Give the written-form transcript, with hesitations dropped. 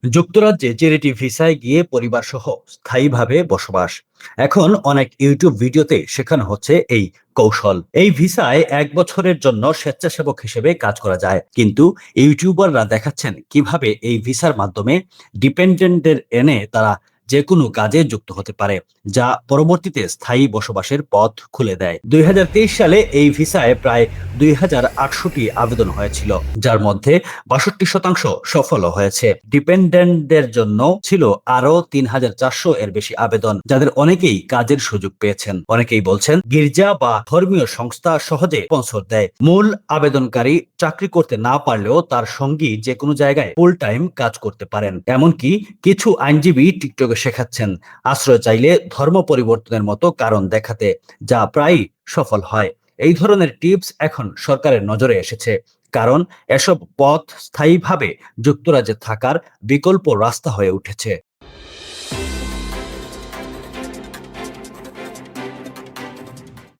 যুক্তরাজ্যে চ্যারিটি ভিসায় গিয়ে পরিবার সহ স্থায়ীভাবে বসবাস। এখন অনেক ইউটিউব ভিডিওতে শেখানো হচ্ছে এই কৌশল। এই ভিসায় 1 বছরের জন্য স্বেচ্ছাসেবক হিসেবে কাজ করা যায়, কিন্তু ইউটিউবাররা দেখাচ্ছেন কিভাবে এই ভিসার মাধ্যমে ডিপেন্ডেন্টদের এনে তারা যে কোনো কাজে যুক্ত হতে পারে, যা পরবর্তীতে স্থায়ী বসবাসের পথ খুলে দেয়। 2023 সালে এই ভিসায় প্রায় 2800টি আবেদন হয়েছিল, যার মধ্যে 62% সফল হয়েছে। ডিপেন্ডেন্টদের জন্য ছিল আরো 3400 এর বেশি আবেদন, যাদের অনেকেই কাজের সুযোগ পেয়েছেন। অনেকেই বলছেন গির্জা বা ধর্মীয় সংস্থা সহজে স্পন্সর দেয়। মূল আবেদনকারী চাকরি করতে না পারলেও তার সঙ্গী যে কোনো জায়গায় ফুল টাইম কাজ করতে পারেন। এমনকি কিছু আইনজীবী টিকটকে শেখাচ্ছেন আশ্রয় চাইলে ধর্ম পরিবর্তনের মতো কারণ দেখাতে, যা প্রায়ই সফল হয়। এই ধরনের টিপস এখন সরকারের নজরে এসেছে, কারণ এসব পথ স্থায়ীভাবে যুক্তরাজ্যে থাকার বিকল্প রাস্তা হয়ে উঠেছে।